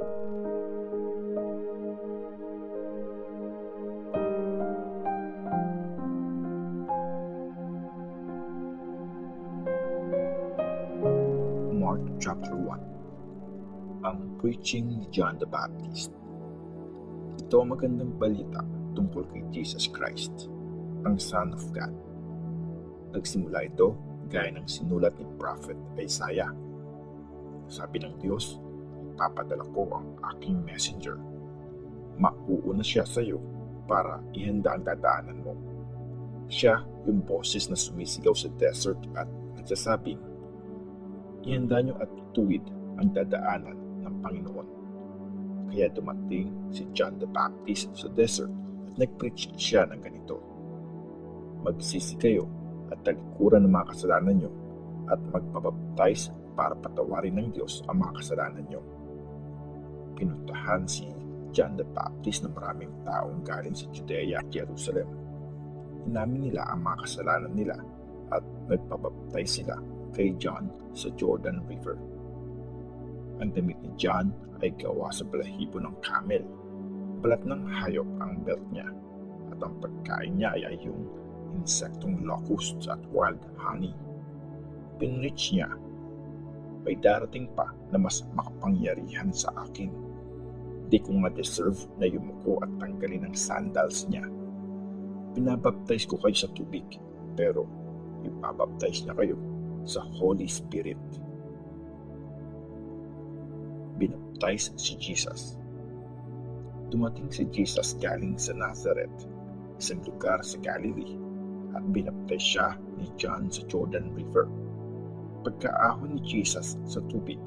Mark chapter 1. Ang preaching ni John the Baptist. Ito ang magandang balita tungkol kay Jesus Christ, ang Son of God. Nagsimula ito gaya ng sinulat ni Prophet Isaiah. Sabi ng Diyos, "Papadala ko ang aking messenger. Mauuna siya sa iyo para ihanda ang dadaanan mo." Siya yung boses na sumisigaw sa desert at nagsasabing, "Ihanda niyo at ituwid ang dadaanan ng Panginoon." Kaya dumating si John the Baptist sa desert at nag-preach siya ng ganito, "Magsisi kayo at talikuran ng mga kasalanan niyo at magpabaptize para patawarin ng Diyos ang mga kasalanan niyo." Pinuntahan si John the Baptist ng maraming taong galing sa Judea at Jerusalem. Inamin nila ang mga kasalanan nila at nagpabaptize sila kay John sa Jordan River. Ang damit ni John ay gawa sa balahibo ng camel. Balat ng hayop ang belt niya at ang pagkain niya ay yung insektong locusts at wild honey. Pinrich niya, "May darating pa na mas makapangyarihan sa akin. Di ko nga deserve na yumuko at tanggalin ang sandals niya. Pinabaptize ko kayo sa tubig, pero ipabaptize niya kayo sa Holy Spirit." Binaptize si Jesus. Dumating si Jesus galing sa Nazareth, isang lugar sa Galilee, at binaptize siya ni John sa Jordan River. Pagkaahon ni Jesus sa tubig,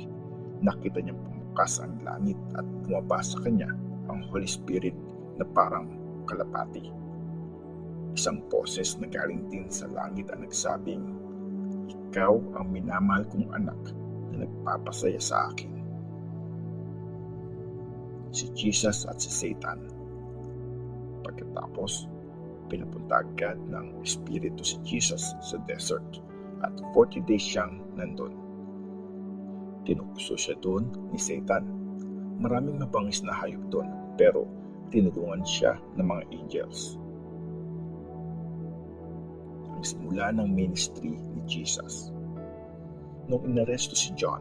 nakita niyang pumukas ang langit at bumaba sa kanya ang Holy Spirit na parang kalapati. Isang boses na galing din sa langit ang nagsabing, "Ikaw ang minamahal kong anak na nagpapasaya sa akin." Si Jesus at si Satan. Pagkatapos, pinapunta agad ng Espiritu si Jesus sa desert at 40 days siyang nandun. Tinukso siya doon ni Satan. Maraming mabangis na hayop doon, pero tinulungan siya ng mga angels. Ang simula ng ministry ni Jesus. Nung inaresto si John,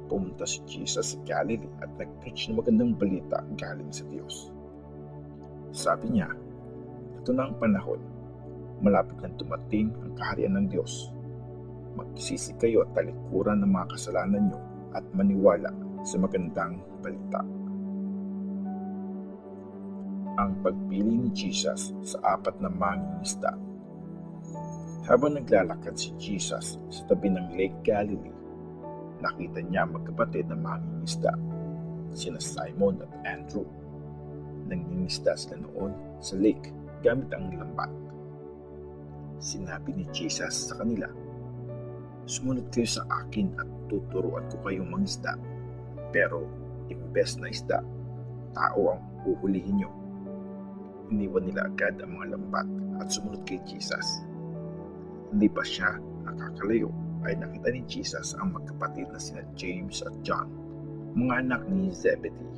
pumunta si Jesus sa Galilee at nag-preach ng magandang balita galing sa Diyos. Sabi niya, "Ito na ang panahon, malapit na dumating ang kaharian ng Diyos. Magsisi kayo at talikuran ng mga kasalanan niyo at maniwala sa magandang balita." Ang pagpili ni Jesus sa 4 na mangingisda. Habang naglalakad si Jesus sa tabi ng Lake Galilee, nakita niya ang magkapatid na mangingisda, sina Simon at Andrew. Nangingisda sila noon sa lake gamit ang lambat. Sinabi ni Jesus sa kanila, "Sumunod kayo sa akin at tuturuan ko kayong mangisda." Pero imbes na isda, tao ang uhulihin niyo. Iniwan nila agad ang mga lambat at sumunod kay Jesus. Hindi pa siya nakakalayo ay nakita ni Jesus ang magkapatid na sina James at John, mga anak ni Zebedee.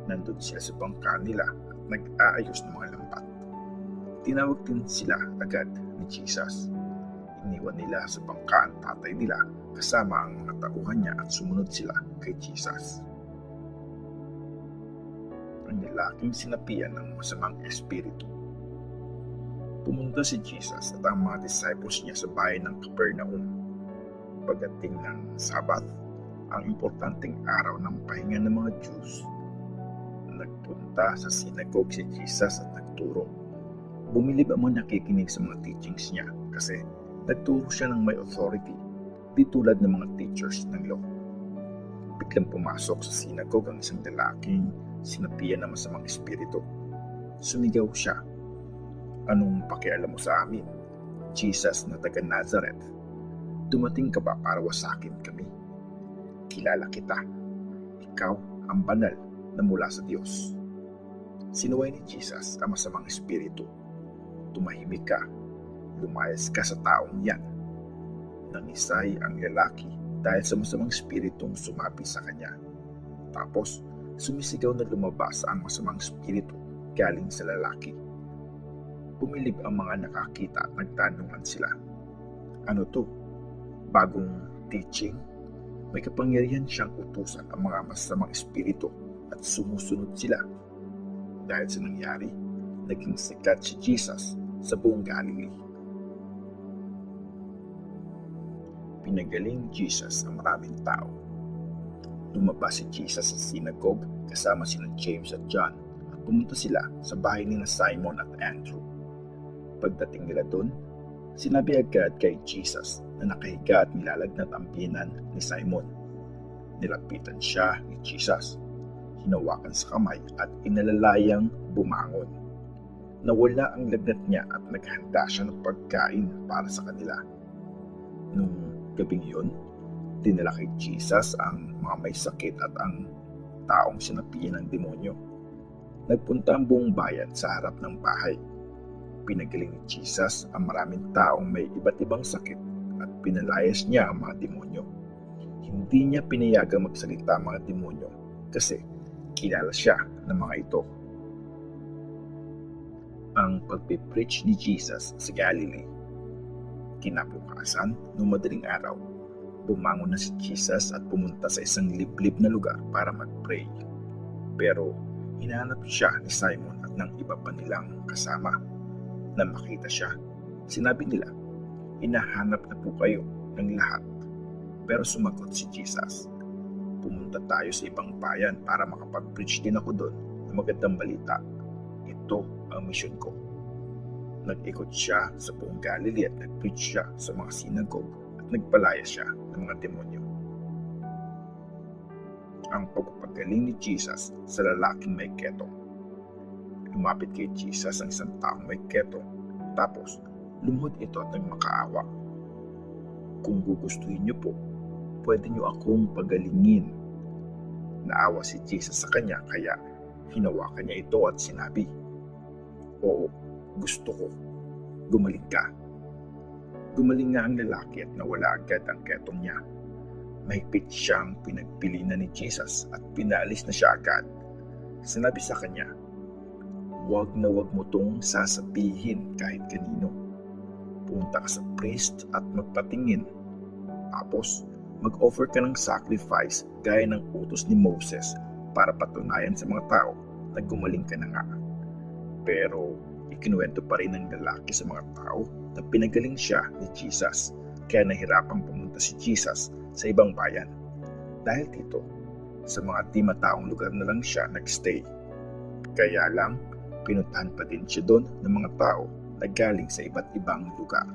Nandun sila sa bangka nila at nag-aayos ng mga lambat. Tinawag din sila agad ni Jesus. Iniwan nila sa bangka ang tatay nila kasama ang mga tauhan niya at sumunod sila kay Jesus. Ang lalaking sinapian ng masamang espiritu. Pumunta si Jesus at ang mga disciples niya sa bayan ng Capernaum. Pagdating ng Sabat, ang importanteng araw ng pahinga ng mga Jews, nagpunta sa synagogue si Jesus at nagturo. Bumilib ang mga nakikinig sa mga teachings niya kasi nagturo siya ng may authority, di tulad ng mga teachers ng law. Biglang pumasok sa synagogue ang isang lalaking sinapian ng masamang espiritu. Sumigaw siya, "Anong pakialam mo sa amin, Jesus na taga Nazareth? Dumating ka ba para wasakin kami? Kilala kita. Ikaw ang banal na mula sa Diyos." Sinuway ni Jesus ang masamang espiritu. "Tumahimik ka. Lumayas ka sa taong yan." Nangisay ang lalaki dahil sa masamang espiritong sumapi sa kanya. Tapos sumisigaw na lumabas ang masamang espiritu galing sa lalaki. Pumilib ang mga nakakita at nagtanungan sila. Ano to? Bagong teaching? May kapangyarihan siyang utusan ang mga masamang espiritu at sumusunod sila. Dahil sa nangyari, naging sikat si Jesus sa buong Galilee. Pinagaling ni Jesus ang maraming tao. Lumabas si Jesus sa synagogue kasama sina James at John at pumunta sila sa bahay ni Simon at Andrew. Pagdating nila doon, sinabi agad kay Jesus na nakahiga at nilalagnat ang biyenan ni Simon. Nilapitan siya ni Jesus, hinawakan sa kamay at inalalayang bumangon. Nawala ang lagnat niya at naghanda siya ng pagkain para sa kanila. Nung gabing yun, dinala kay Jesus ang mga may sakit at ang taong sinapian ng demonyo. Nagpunta ang buong bayan sa harap ng bahay. Pinagaling ni Jesus ang maraming taong may iba't ibang sakit at pinalayas niya ang mga demonyo. Hindi niya pinayagang magsalita ang mga demonyo kasi kilala siya ng mga ito. Ang pagpipreach ni Jesus sa Galilee. Kinabukasan, nung madaling araw, bumangon na si Jesus at pumunta sa isang liblib na lugar para mag-pray. Pero hinahanap siya ni Simon at ng iba pa nilang kasama. Nang makita siya, sinabi nila, "Hinahanap na po kayo ng lahat." Pero sumagot si Jesus, "Pumunta tayo sa ibang bayan para makapag-preach din ako doon ng magandang balita. Ito ang misyon ko." Nag-ikot siya sa buong Galilee at nag-preach siya sa mga synagogue at nagpalaya siya ng mga demonyo. Ang pagpapagaling ni Jesus sa lalaking may ketong. Lumapit kay Jesus ang isang taong may ketong, tapos lumuhod ito at nagmakaawa. "Kung gugustuhin niyo po, pwede niyo akong pagalingin." Naawa si Jesus sa kanya kaya hinawakan niya ito at sinabi, "Oo, gusto ko. Gumaling ka." Gumaling nga ang lalaki at nawala agad ang ketong niya. Mahigpit siyang pinagpilinan ni Jesus at pinaalis na siya agad. Sinabi sa kanya, "Huwag na huwag mo tong sasabihin kahit kanino. Punta ka sa priest at magpatingin. Tapos, mag-offer ka ng sacrifice gaya ng utos ni Moses para patunayan sa mga tao na gumaling ka na nga." Pero ikinuwento pa rin ng lalaki sa mga tao na pinagaling siya ni Jesus, kaya nahirapang pumunta si Jesus sa ibang bayan. Dahil dito, sa mga di mataong lugar na lang siya nagstay. Kaya lang, pinuntahan pa din siya doon ng mga tao na galing sa iba't ibang lugar.